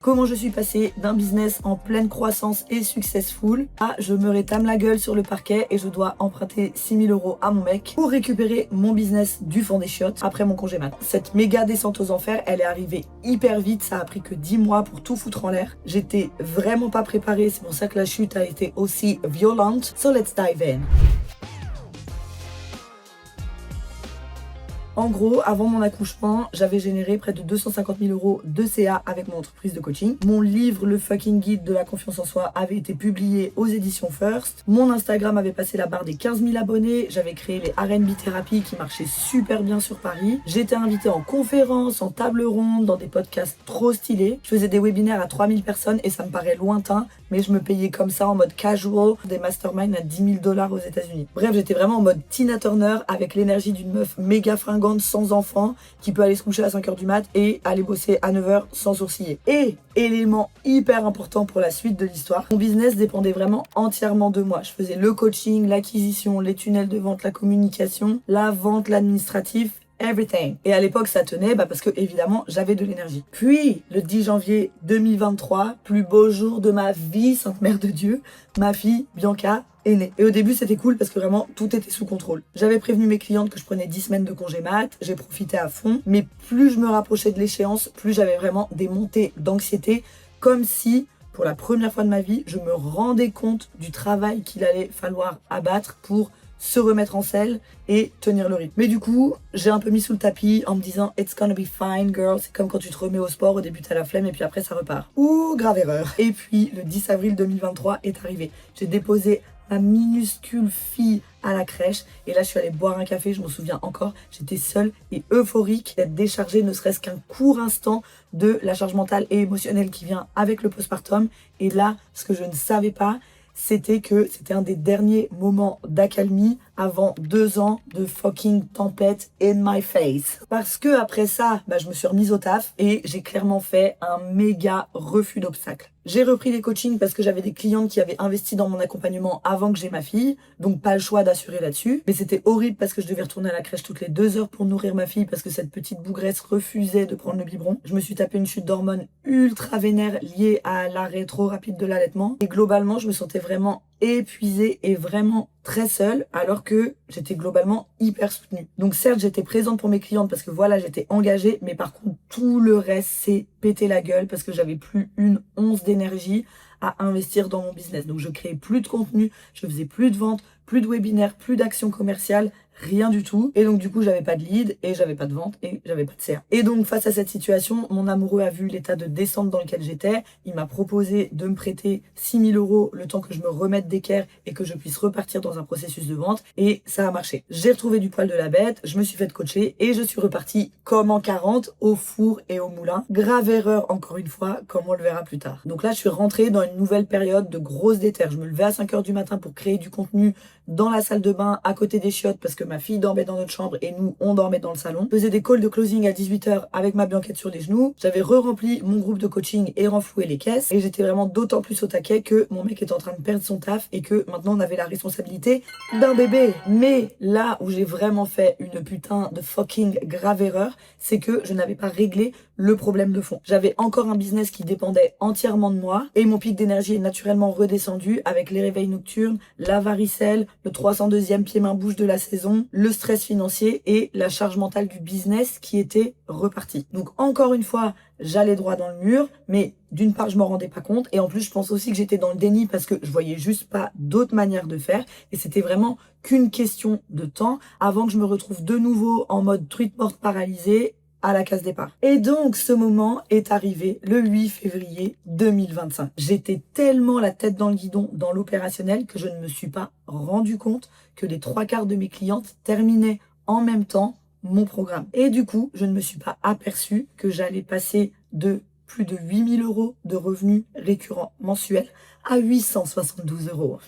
Comment je suis passée d'un business en pleine croissance et successful à je me rétame la gueule sur le parquet et je dois emprunter 6 000 € à mon mec pour récupérer mon business du fond des chiottes après mon congé mat. Cette méga descente aux enfers, elle est arrivée hyper vite, ça a pris que 10 mois pour tout foutre en l'air. J'étais vraiment pas préparée, c'est pour ça que la chute a été aussi violente. So let's dive in. En gros, avant mon accouchement, j'avais généré près de 250 000 € de CA avec mon entreprise de coaching. Mon livre, le fucking guide de la confiance en soi, avait été publié aux éditions First. Mon Instagram avait passé la barre des 15 000 abonnés. J'avais créé les R&B Therapy qui marchaient super bien sur Paris. J'étais invitée en conférence, en table ronde, dans des podcasts trop stylés. Je faisais des webinaires à 3000 personnes et ça me paraît lointain, mais je me payais comme ça en mode casual des masterminds à 10 000 $ aux États-Unis. Bref, j'étais vraiment en mode Tina Turner avec l'énergie d'une meuf méga fringante sans enfant qui peut aller se coucher à 5h du mat et aller bosser à 9h sans sourciller. Et élément hyper important pour la suite de l'histoire, mon business dépendait vraiment entièrement de moi. Je faisais le coaching, l'acquisition, les tunnels de vente, la communication, la vente, l'administratif, everything. Et à l'époque, ça tenait parce que, évidemment, j'avais de l'énergie. Puis, le 10 janvier 2023, plus beau jour de ma vie, Sainte Mère de Dieu, ma fille, Bianca, est née. Et au début, c'était cool parce que vraiment, tout était sous contrôle. J'avais prévenu mes clientes que je prenais 10 semaines de congé mat, j'ai profité à fond, mais plus je me rapprochais de l'échéance, plus j'avais vraiment des montées d'anxiété, comme si, pour la première fois de ma vie, je me rendais compte du travail qu'il allait falloir abattre pour se remettre en selle et tenir le rythme. Mais du coup, j'ai un peu mis sous le tapis en me disant it's gonna be fine girl, c'est comme quand tu te remets au sport, au début t'as la flemme et puis après ça repart. Ouh, grave erreur. Et puis le 10 avril 2023 est arrivé. J'ai déposé ma minuscule fille à la crèche et là je suis allée boire un café, je m'en souviens encore, j'étais seule et euphorique d'être déchargée ne serait-ce qu'un court instant de la charge mentale et émotionnelle qui vient avec le postpartum. Et là, ce que je ne savais pas, c'était que c'était un des derniers moments d'accalmie avant 2 ans de fucking tempête in my face. Parce que après ça, je me suis remise au taf et j'ai clairement fait un méga refus d'obstacles. J'ai repris les coachings parce que j'avais des clientes qui avaient investi dans mon accompagnement avant que j'ai ma fille, donc pas le choix d'assurer là-dessus. Mais c'était horrible parce que je devais retourner à la crèche toutes les 2 heures pour nourrir ma fille parce que cette petite bougresse refusait de prendre le biberon. Je me suis tapé une chute d'hormones ultra vénère liée à l'arrêt trop rapide de l'allaitement. Et globalement, je me sentais vraiment épuisée et vraiment très seule alors que j'étais globalement hyper soutenue. Donc certes, j'étais présente pour mes clientes parce que voilà, j'étais engagée, mais par contre, tout le reste s'est pété la gueule parce que j'avais plus une once d'énergie à investir dans mon business. Donc je créais plus de contenu, je faisais plus de ventes, plus de webinaires, plus d'actions commerciales, rien du tout. Et donc du coup, j'avais pas de lead et j'avais pas de vente et j'avais pas de CA. Et donc face à cette situation, mon amoureux a vu l'état de descente dans lequel j'étais. Il m'a proposé de me prêter 6 000 € le temps que je me remette d'équerre et que je puisse repartir dans un processus de vente. Et ça a marché. J'ai retrouvé du poil de la bête, je me suis fait coacher et je suis repartie comme en 40 au four et au moulin. Grave erreur encore une fois, comme on le verra plus tard. Donc là, je suis rentrée dans une nouvelle période de grosse déterre. Je me levais à 5h du matin pour créer du contenu dans la salle de bain à côté des chiottes parce que ma fille dormait dans notre chambre et nous on dormait dans le salon. Je faisais des calls de closing à 18h avec ma Bianquette sur les genoux. J'avais re-rempli mon groupe de coaching et renfloué les caisses et j'étais vraiment d'autant plus au taquet que mon mec est en train de perdre son taf et que maintenant on avait la responsabilité d'un bébé. Mais là où j'ai vraiment fait une putain de fucking grave erreur, c'est que je n'avais pas réglé le problème de fond. J'avais encore un business qui dépendait entièrement de moi et mon pic d'énergie est naturellement redescendu avec les réveils nocturnes, la varicelle, le 302e pied-main-bouche de la saison, le stress financier et la charge mentale du business qui était repartie. Donc encore une fois, j'allais droit dans le mur, mais d'une part, je m'en rendais pas compte et en plus, je pense aussi que j'étais dans le déni parce que je voyais juste pas d'autre manière de faire et c'était vraiment qu'une question de temps avant que je me retrouve de nouveau en mode truite morte paralysée à la case départ. Et donc, ce moment est arrivé le 8 février 2025. J'étais tellement la tête dans le guidon dans l'opérationnel que je ne me suis pas rendu compte que les 3/4 de mes clientes terminaient en même temps mon programme. Et du coup, je ne me suis pas aperçue que j'allais passer de plus de 8 000 € de revenus récurrents mensuels à 872 €.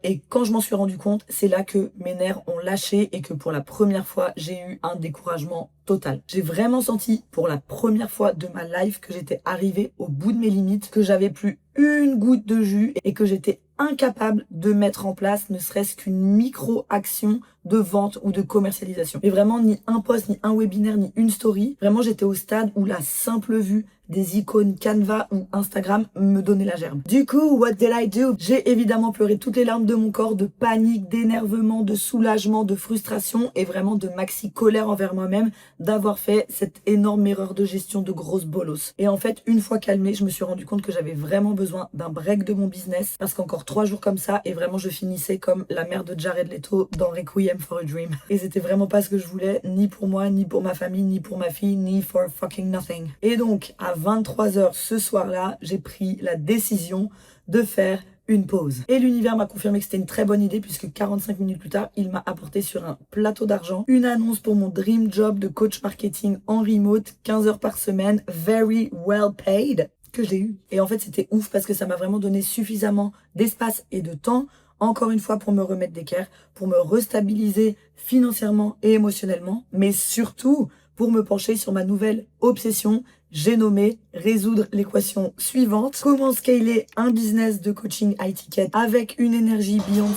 Et quand je m'en suis rendu compte, c'est là que mes nerfs ont lâché et que pour la première fois, j'ai eu un découragement total. J'ai vraiment senti pour la première fois de ma life que j'étais arrivée au bout de mes limites, que j'avais plus une goutte de jus et que j'étais incapable de mettre en place ne serait-ce qu'une micro-action de vente ou de commercialisation. Mais vraiment ni un post, ni un webinaire, ni une story. Vraiment j'étais au stade où la simple vue des icônes Canva ou Instagram me donnait la gerbe. Du coup, what did I do? J'ai évidemment pleuré toutes les larmes de mon corps, de panique, d'énervement, de soulagement, de frustration et vraiment de maxi colère envers moi-même d'avoir fait cette énorme erreur de gestion de grosse bolos. Et en fait, une fois calmée, je me suis rendu compte que j'avais vraiment besoin d'un break de mon business parce qu'encore 3 jours comme ça et vraiment je finissais comme la mère de Jared Leto dans Requiem for a Dream. Et c'était vraiment pas ce que je voulais, ni pour moi, ni pour ma famille, ni pour ma fille, ni for fucking nothing. Et donc, à 23h ce soir-là, j'ai pris la décision de faire une pause. Et l'univers m'a confirmé que c'était une très bonne idée puisque 45 minutes plus tard, il m'a apporté sur un plateau d'argent une annonce pour mon dream job de coach marketing en remote, 15 heures par semaine, very well paid, que j'ai eu. Et en fait, c'était ouf parce que ça m'a vraiment donné suffisamment d'espace et de temps, encore une fois, pour me remettre d'équerre, pour me restabiliser financièrement et émotionnellement, mais surtout pour me pencher sur ma nouvelle obsession. J'ai nommé résoudre l'équation suivante. Comment scaler un business de coaching high ticket avec une énergie beyond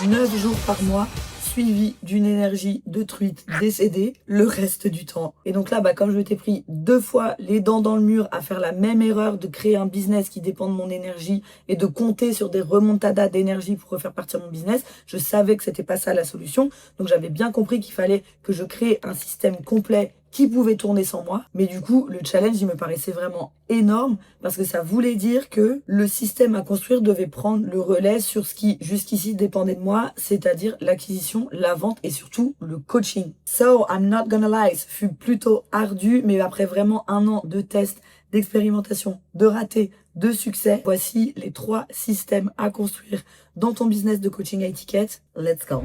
9 jours par mois, suivi d'une énergie de truite décédée le reste du temps. Et donc là, comme je m'étais pris 2 fois les dents dans le mur à faire la même erreur de créer un business qui dépend de mon énergie et de compter sur des remontadas d'énergie pour refaire partir mon business, je savais que c'était pas ça la solution. Donc j'avais bien compris qu'il fallait que je crée un système complet qui pouvait tourner sans moi. Mais du coup, le challenge, il me paraissait vraiment énorme parce que ça voulait dire que le système à construire devait prendre le relais sur ce qui, jusqu'ici, dépendait de moi, c'est-à-dire l'acquisition, la vente et surtout le coaching. So, I'm not gonna lie, ce fut plutôt ardu, mais après vraiment 1 an de tests, d'expérimentation, de ratés, de succès, voici les 3 systèmes à construire dans ton business de coaching high ticket. Let's go!